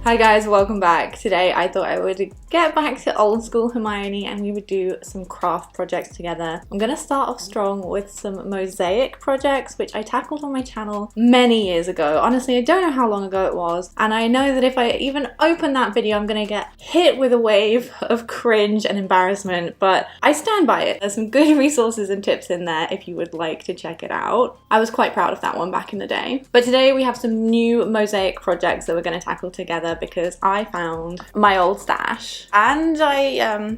Hi guys, welcome back. Today I thought I would get back to old school Hermione and we would do some craft projects together. I'm gonna start off strong with some mosaic projects, which I tackled on my channel many years ago. Honestly, I don't know how long ago it was, and I know that if I even open that video, I'm gonna get hit with a wave of cringe and embarrassment, but I stand by it. There's some good resources and tips in there if you would like to check it out. I was quite proud of that one back in the day. But today we have some new mosaic projects that we're gonna tackle together because I found my old stash and I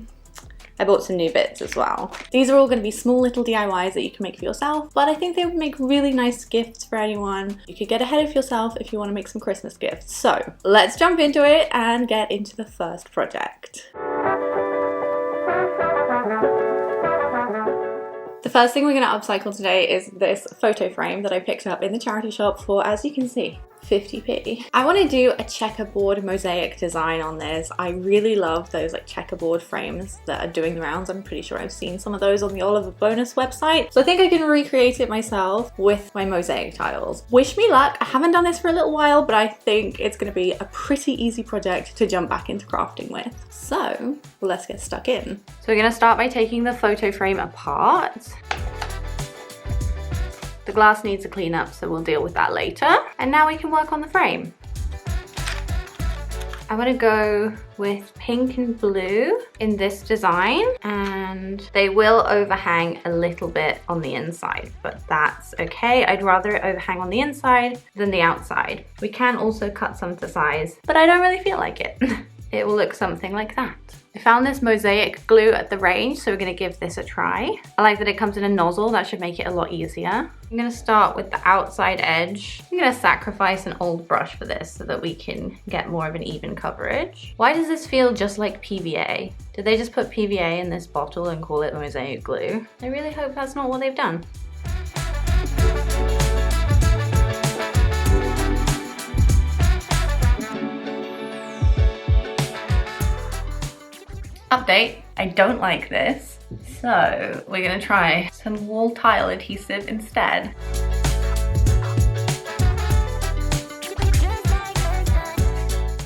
bought some new bits as well. These are all going to be small little DIYs that you can make for yourself, but I think they would make really nice gifts for anyone. You could get ahead of yourself if you want to make some Christmas gifts. So let's jump into it and get into the first project. The first thing we're going to upcycle today is this photo frame that I picked up in the charity shop for, as you can see, 50p. I want to do a checkerboard mosaic design on this. I really love those like checkerboard frames that are doing the rounds. I'm pretty sure I've seen some of those on the Oliver Bonus website. So I think I can recreate it myself with my mosaic tiles. Wish me luck. I haven't done this for a little while, but I think it's going to be a pretty easy project to jump back into crafting with. So let's get stuck in. So we're going to start by taking the photo frame apart. The glass needs a clean up, so we'll deal with that later. And now we can work on the frame. I'm gonna go with pink and blue in this design, and they will overhang a little bit on the inside, but that's okay. I'd rather it overhang on the inside than the outside. We can also cut some to size, but I don't really feel like it. It will look something like that. I found this mosaic glue at the range, so we're gonna give this a try. I like that it comes in a nozzle. That should make it a lot easier. I'm gonna start with the outside edge. I'm gonna sacrifice an old brush for this so that we can get more of an even coverage. Why does this feel just like PVA? Did they just put PVA in this bottle and call it mosaic glue? I really hope that's not what they've done. Update, I don't like this, so we're gonna try some wall tile adhesive instead. I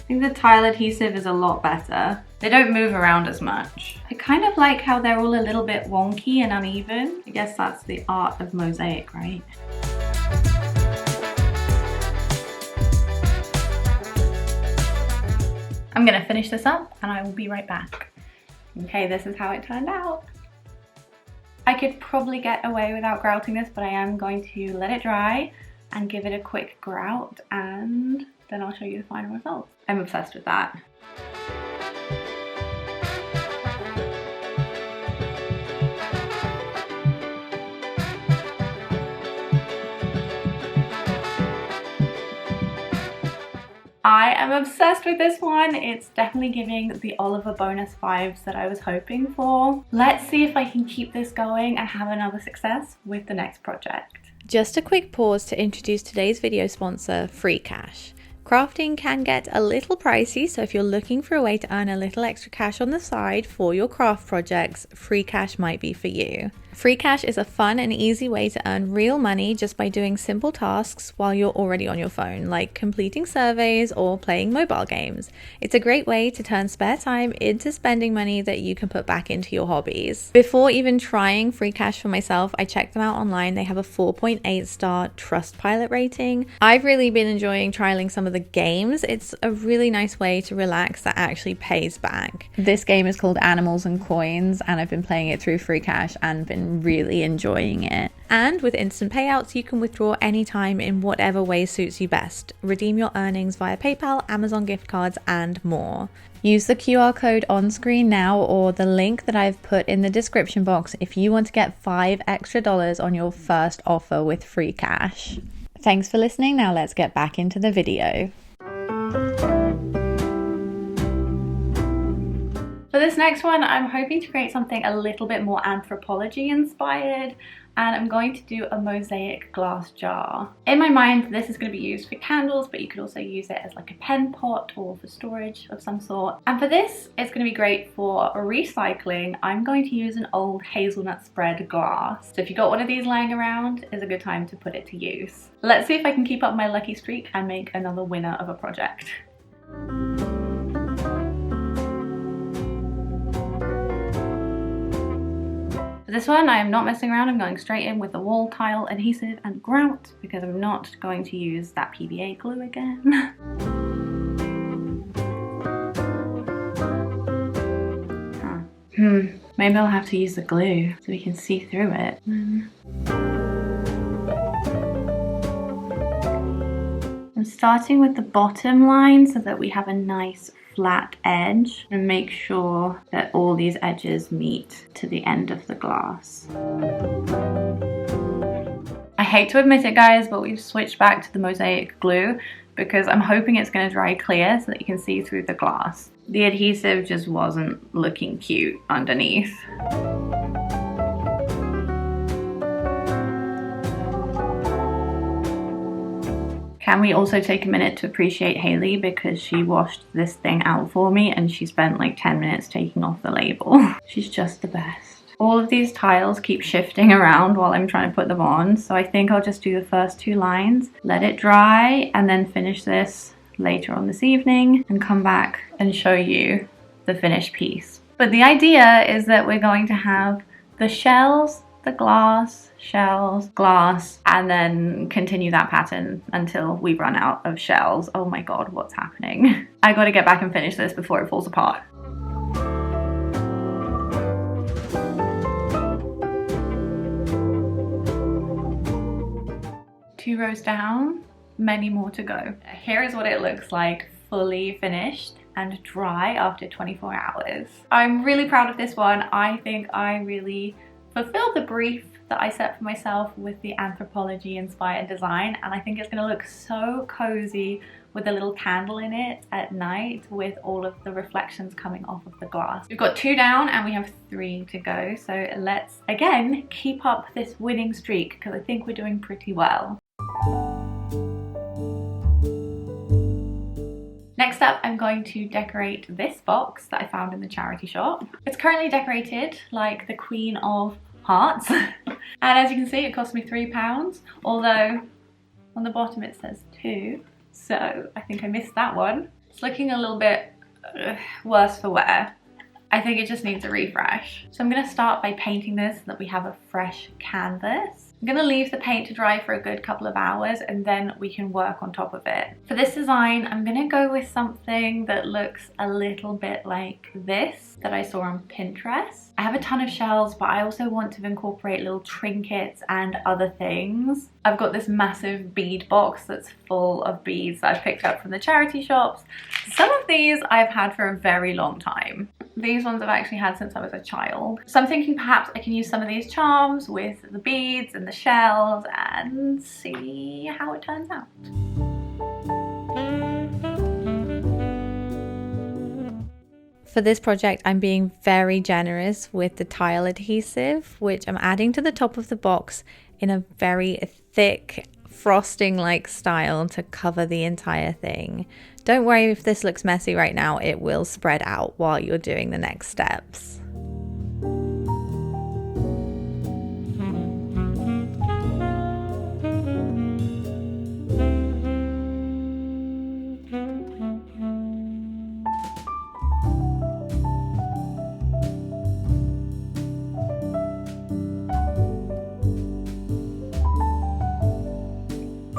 think the tile adhesive is a lot better. They don't move around as much. I kind of like how they're all a little bit wonky and uneven. I guess that's the art of mosaic, right? I'm gonna finish this up and I will be right back. Okay, this is how it turned out. I could probably get away without grouting this, but I am going to let it dry and give it a quick grout, and then I'll show you the final result. I'm obsessed with that. I am obsessed with this one. It's definitely giving the Oliver Bonus vibes that I was hoping for. Let's see if I can keep this going and have another success with the next project. Just a quick pause to introduce today's video sponsor, Free Cash. Crafting can get a little pricey, so if you're looking for a way to earn a little extra cash on the side for your craft projects, Free Cash might be for you. Free Cash is a fun and easy way to earn real money just by doing simple tasks while you're already on your phone, like completing surveys or playing mobile games. It's a great way to turn spare time into spending money that you can put back into your hobbies. Before even trying Free Cash for myself, I checked them out online. They have a 4.8 star Trustpilot rating. I've really been enjoying trialing some of the games. It's a really nice way to relax that actually pays back. This game is called Animals and Coins, and I've been playing it through Free Cash and been really enjoying it. And with instant payouts, you can withdraw anytime in whatever way suits you best. Redeem your earnings via PayPal, Amazon gift cards, and more. Use the QR code on screen now or the link that I've put in the description box if you want to get $5 extra on your first offer with Free Cash. Thanks for listening. Now let's get back into the video. For this next one, I'm hoping to create something a little bit more anthropology-inspired, and I'm going to do a mosaic glass jar. In my mind, this is going to be used for candles, but you could also use it as like a pen pot or for storage of some sort. And for this, it's going to be great for recycling. I'm going to use an old hazelnut spread glass. So if you've got one of these lying around, it's a good time to put it to use. Let's see if I can keep up my lucky streak and make another winner of a project. For this one, I am not messing around. I'm going straight in with the wall tile adhesive and grout because I'm not going to use that PVA glue again. Maybe I'll have to use the glue so we can see through it. I'm starting with the bottom line so that we have a nice flat edge and make sure that all these edges meet to the end of the glass. I hate to admit it, guys, but we've switched back to the Mosaic glue because I'm hoping it's going to dry clear so that you can see through the glass. The adhesive just wasn't looking cute underneath. Can we also take a minute to appreciate Hayley because she washed this thing out for me and she spent like 10 minutes taking off the label. She's just the best. All of these tiles keep shifting around while I'm trying to put them on, so I think I'll just do the first 2 lines, let it dry, and then finish this later on this evening and come back and show you the finished piece. But the idea is that we're going to have the shells, the glass, shells, glass, and then continue that pattern until we run out of shells. Oh my god, what's happening? I gotta get back and finish this before it falls apart. Two rows down, many more to go. Here is what it looks like fully finished and dry after 24 hours. I'm really proud of this one. I think I really fulfilled the brief that I set for myself with the Anthropology-inspired design, and I think it's going to look so cozy with a little candle in it at night with all of the reflections coming off of the glass. We've got 2 down and we have 3 to go, so let's again keep up this winning streak because I think we're doing pretty well. Next up, I'm going to decorate this box that I found in the charity shop. It's currently decorated like the Queen of Hearts. And as you can see, it cost me £3, although on the bottom it says 2. So I think I missed that one. It's looking a little bit worse for wear. I think it just needs a refresh. So I'm gonna start by painting this so that we have a fresh canvas. I'm gonna leave the paint to dry for a good couple of hours and then we can work on top of it. For this design, I'm gonna go with something that looks a little bit like this that I saw on Pinterest. I have a ton of shells, but I also want to incorporate little trinkets and other things. I've got this massive bead box that's full of beads that I've picked up from the charity shops. Some of these I've had for a very long time. These ones I've actually had since I was a child. So I'm thinking perhaps I can use some of these charms with the beads and the shells and see how it turns out. For this project, I'm being very generous with the tile adhesive, which I'm adding to the top of the box in a very thick frosting-like style to cover the entire thing. Don't worry if this looks messy right now, it will spread out while you're doing the next steps.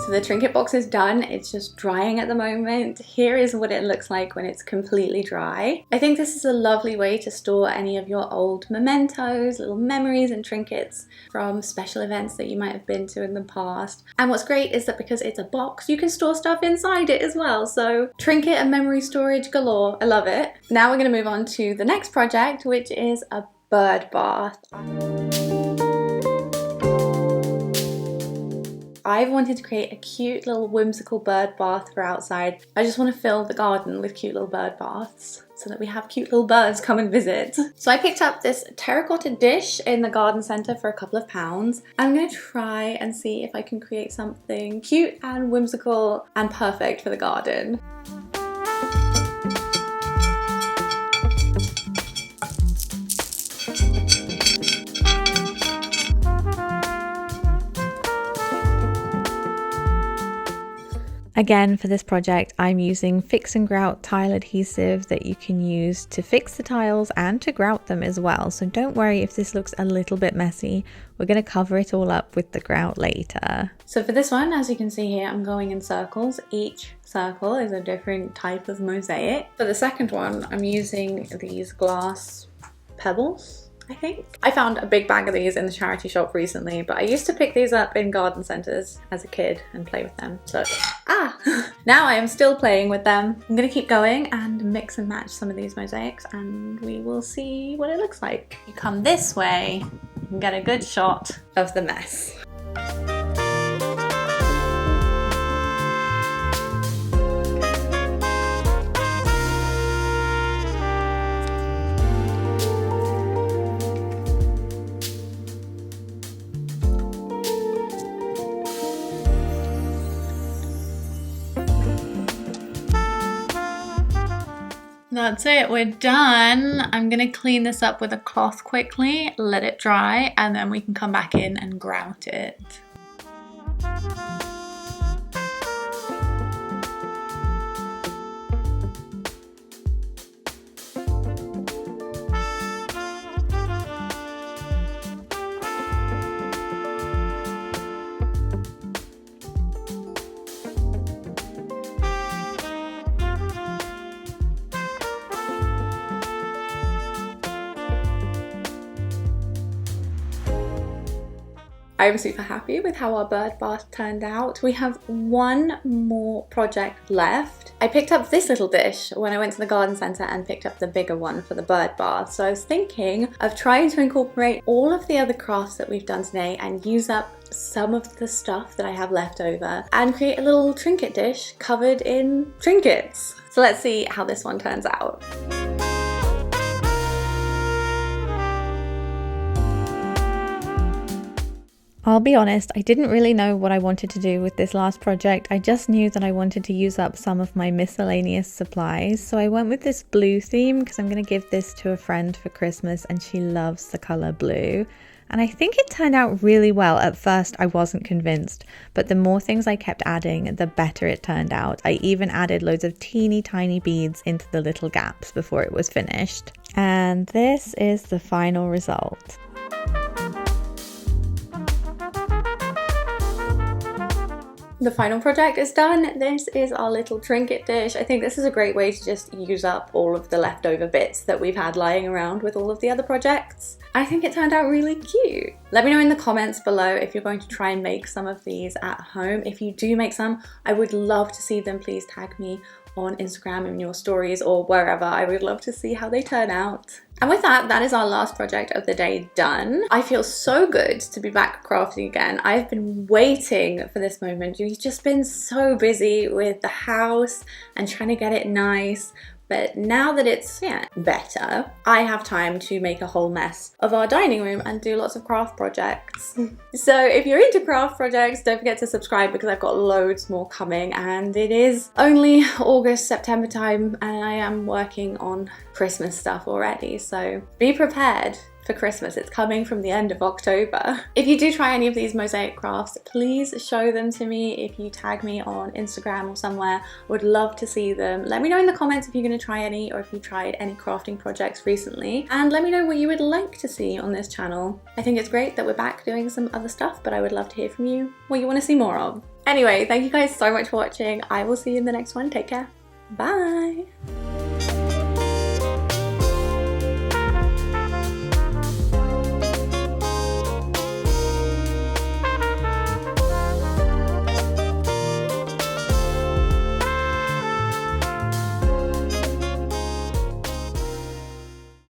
The trinket box is done, it's just drying at the moment. Here is what it looks like when it's completely dry. I think this is a lovely way to store any of your old mementos, little memories and trinkets from special events that you might have been to in the past. And what's great is that because it's a box, you can store stuff inside it as well. So trinket and memory storage galore, I love it. Now we're gonna move on to the next project, which is a bird bath. I've wanted to create a cute little whimsical bird bath for outside. I just want to fill the garden with cute little bird baths so that we have cute little birds come and visit. So I picked up this terracotta dish in the garden centre for a couple of pounds. I'm going to try and see if I can create something cute and whimsical and perfect for the garden. Again, for this project, I'm using Fix and Grout tile adhesive that you can use to fix the tiles and to grout them as well. So don't worry if this looks a little bit messy. We're going to cover it all up with the grout later. So for this one, as you can see here, I'm going in circles. Each circle is a different type of mosaic. For the second one, I'm using these glass pebbles, I think. I found a big bag of these in the charity shop recently, but I used to pick these up in garden centres as a kid and play with them. So, now I am still playing with them. I'm gonna keep going and mix and match some of these mosaics and we will see what it looks like. You come this way and get a good shot of the mess. That's it, we're done. I'm gonna clean this up with a cloth quickly, let it dry, and then we can come back in and grout it. I'm super happy with how our bird bath turned out. We have one more project left. I picked up this little dish when I went to the garden centre and picked up the bigger one for the bird bath. So I was thinking of trying to incorporate all of the other crafts that we've done today and use up some of the stuff that I have left over and create a little trinket dish covered in trinkets. So let's see how this one turns out. I'll be honest, I didn't really know what I wanted to do with this last project. I just knew that I wanted to use up some of my miscellaneous supplies. So I went with this blue theme because I'm going to give this to a friend for Christmas and she loves the colour blue. And I think it turned out really well. At first I wasn't convinced, but the more things I kept adding, the better it turned out. I even added loads of teeny tiny beads into the little gaps before it was finished. And this is the final result. The final project is done. This is our little trinket dish. I think this is a great way to just use up all of the leftover bits that we've had lying around with all of the other projects. I think it turned out really cute. Let me know in the comments below if you're going to try and make some of these at home. If you do make some, I would love to see them. Please tag me on Instagram in your stories or wherever. I would love to see how they turn out. And with that, that is our last project of the day done. I feel so good to be back crafting again. I've been waiting for this moment. We've just been so busy with the house and trying to get it nice. But now that it's better, I have time to make a whole mess of our dining room and do lots of craft projects. So if you're into craft projects, don't forget to subscribe because I've got loads more coming and it is only August, September time and I am working on Christmas stuff already. So be prepared for Christmas. It's coming from the end of October. If you do try any of these mosaic crafts, please show them to me. If you tag me on Instagram or somewhere, I would love to see them. Let me know in the comments if you're going to try any or if you tried any crafting projects recently, and let me know what you would like to see on this channel. I think it's great that we're back doing some other stuff, but I would love to hear from you what you want to see more of. Anyway, thank you guys so much for watching. I will see you in the next one. Take care. Bye.